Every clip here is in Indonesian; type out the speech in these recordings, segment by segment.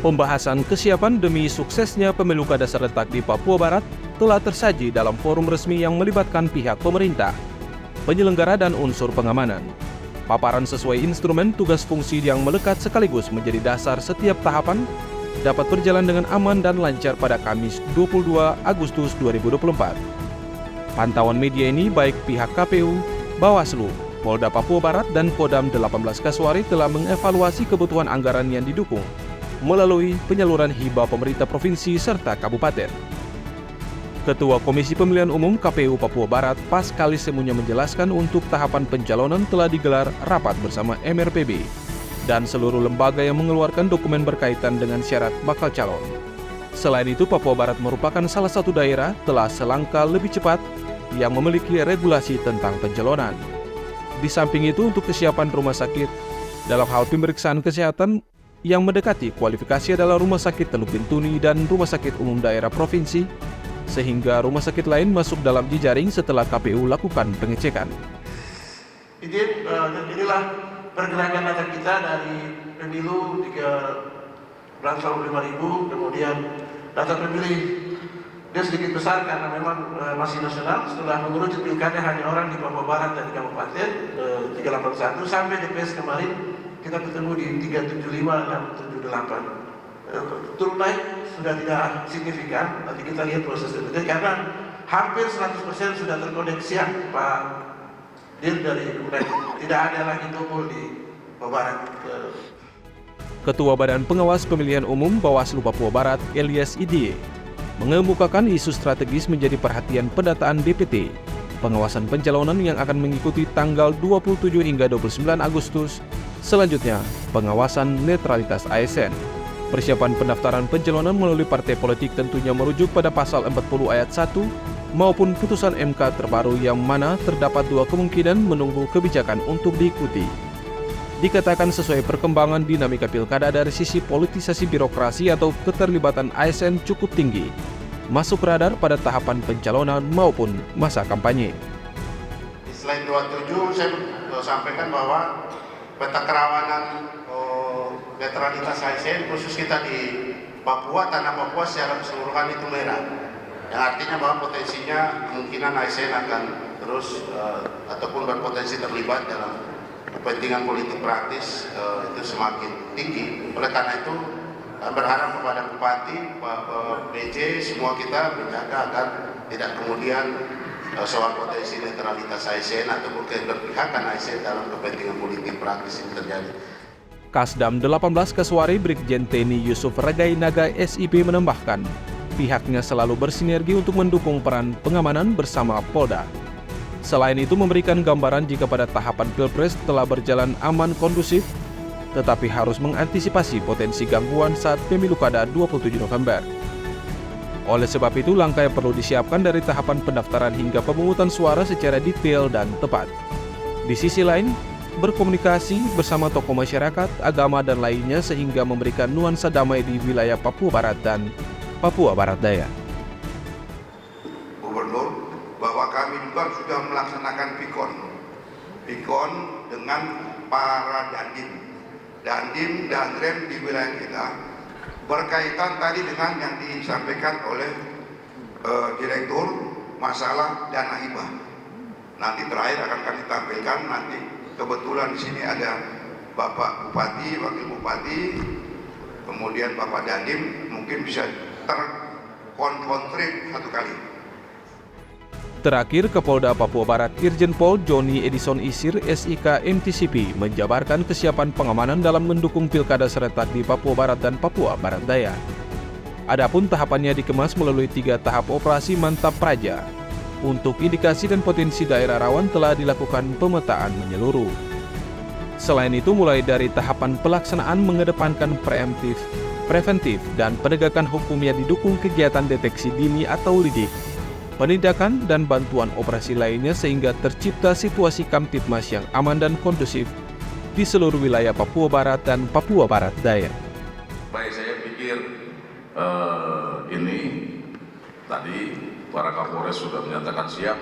Pembahasan kesiapan demi suksesnya pemilu kada serentak di Papua Barat telah tersaji dalam forum resmi yang melibatkan pihak pemerintah, penyelenggara dan unsur pengamanan. Paparan sesuai instrumen tugas fungsi yang melekat sekaligus menjadi dasar setiap tahapan dapat berjalan dengan aman dan lancar pada Kamis 22 Agustus 2024. Pantauan media ini baik pihak KPU, Bawaslu, Polda Papua Barat dan Kodam 18 Kasuari telah mengevaluasi kebutuhan anggaran yang didukung melalui penyaluran hibah pemerintah provinsi serta kabupaten. Ketua Komisi Pemilihan Umum KPU Papua Barat, Pascalis Semunya menjelaskan untuk tahapan pencalonan telah digelar rapat bersama MRPB dan seluruh lembaga yang mengeluarkan dokumen berkaitan dengan syarat bakal calon. Selain itu, Papua Barat merupakan salah satu daerah telah selangkah lebih cepat yang memiliki regulasi tentang pencalonan. Di samping itu, untuk kesiapan rumah sakit dalam hal pemeriksaan kesehatan yang mendekati kualifikasi adalah Rumah Sakit Teluk Bintuni dan Rumah Sakit Umum Daerah Provinsi, sehingga rumah sakit lain masuk dalam jejaring setelah KPU lakukan pengecekan. Inilah pergerakan data kita dari pemilu 345.000, kemudian data pemilih dia sedikit besar karena memang masih nasional. Setelah mengerucut pilkada hanya orang di Papua Barat dan di Kabupaten 381 sampai DPS kemarin kita bertemu di 375 dan 78. Turun naik sudah tidak signifikan. Nanti kita lihat proses berikutnya karena hampir 100% sudah terkoneksi ya, Pak Dir dari tidak ada lagi double di Papua Barat. Ketua Badan Pengawas Pemilihan Umum Bawaslu Papua Barat, Elias Idie, mengemukakan isu strategis menjadi perhatian pendataan DPT, pengawasan pencalonan yang akan mengikuti tanggal 27 hingga 29 Agustus, selanjutnya pengawasan netralitas ASN. Persiapan pendaftaran pencalonan melalui partai politik tentunya merujuk pada pasal 40 ayat 1 maupun putusan MK terbaru yang mana terdapat dua kemungkinan menunggu kebijakan untuk diikuti. Dikatakan sesuai perkembangan dinamika pilkada dari sisi politisasi birokrasi atau keterlibatan ASN cukup tinggi, masuk radar pada tahapan pencalonan maupun masa kampanye. Selain 27, saya sampaikan bahwa peta kerawanan netralitas ASN khusus kita di Papua, tanah Papua secara keseluruhan itu merah. Yang artinya bahwa potensinya kemungkinan ASN akan terus ataupun berpotensi terlibat dalam kepentingan politik praktis itu semakin tinggi. Oleh karena itu berharap kepada Bupati, Pak PJ, semua kita menjaga agar tidak kemudian soal potensi netralitas ASN ataupun keberpihakan ASN dalam kepentingan politik praktis ini terjadi. Kasdam 18 Kasuari Brigjen TNI Yusuf Ragai Naga SIP menambahkan, pihaknya selalu bersinergi untuk mendukung peran pengamanan bersama Polda. Selain itu memberikan gambaran jika pada tahapan Pilpres telah berjalan aman kondusif, tetapi harus mengantisipasi potensi gangguan saat pemilu kada 27 November. Oleh sebab itu, langkah yang perlu disiapkan dari tahapan pendaftaran hingga pemungutan suara secara detail dan tepat. Di sisi lain, berkomunikasi bersama tokoh masyarakat, agama, dan lainnya sehingga memberikan nuansa damai di wilayah Papua Barat dan Papua Barat Daya. Gubernur, bahwa kami juga sudah melaksanakan pikon dengan para dandim dan rem di wilayah kita berkaitan tadi dengan yang disampaikan oleh Direktur masalah dana hibah. Nanti terakhir akan kami tampilkan, nanti kebetulan di sini ada Bapak Bupati, Wakil Bupati, kemudian Bapak Dandim, mungkin bisa terkonfrontrik satu kali. Terakhir, Kapolda Papua Barat Irjen Pol Joni Edison Isir SIK MTCP menjabarkan kesiapan pengamanan dalam mendukung pilkada serentak di Papua Barat dan Papua Barat Daya. Adapun tahapannya dikemas melalui 3 tahap operasi Mantap Praja. Untuk indikasi dan potensi daerah rawan telah dilakukan pemetaan menyeluruh. Selain itu, mulai dari tahapan pelaksanaan mengedepankan preventif dan penegakan hukum yang didukung kegiatan deteksi dini atau lidik, penindakan dan bantuan operasi lainnya sehingga tercipta situasi Kamtibmas yang aman dan kondusif di seluruh wilayah Papua Barat dan Papua Barat Daya. Baik, saya pikir ini tadi para Kapolres sudah menyatakan siap.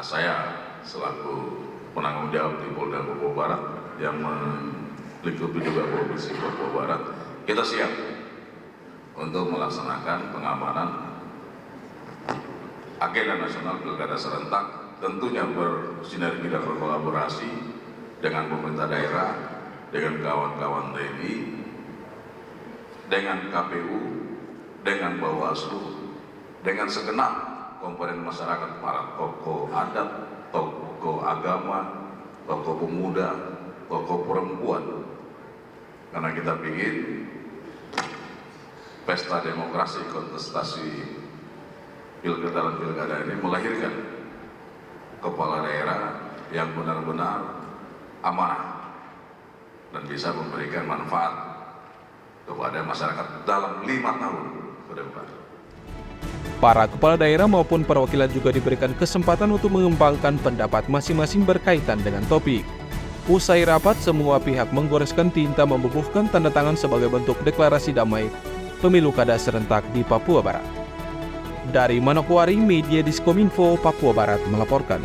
Saya selaku penanggung jawab di Polda Papua Barat yang melingkupi juga Provinsi Papua Barat, kita siap untuk melaksanakan pengamanan agenda nasional pilkada serentak, tentunya bersinergi dan berkolaborasi dengan pemerintah daerah, dengan kawan-kawan TNI, dengan KPU, dengan Bawaslu, dengan segenap komponen masyarakat, para tokoh adat, tokoh agama, tokoh pemuda, tokoh perempuan. Karena kita ingin pesta demokrasi, kontestasi pilkada ini melahirkan kepala daerah yang benar-benar amanah dan bisa memberikan manfaat kepada masyarakat dalam 5 tahun ke depan. Para kepala daerah maupun perwakilan juga diberikan kesempatan untuk mengembangkan pendapat masing-masing berkaitan dengan topik. Usai rapat, semua pihak menggoreskan tinta membubuhkan tanda tangan sebagai bentuk deklarasi damai pemilu kada serentak di Papua Barat. Dari Manokwari, Media Diskominfo Papua Barat melaporkan.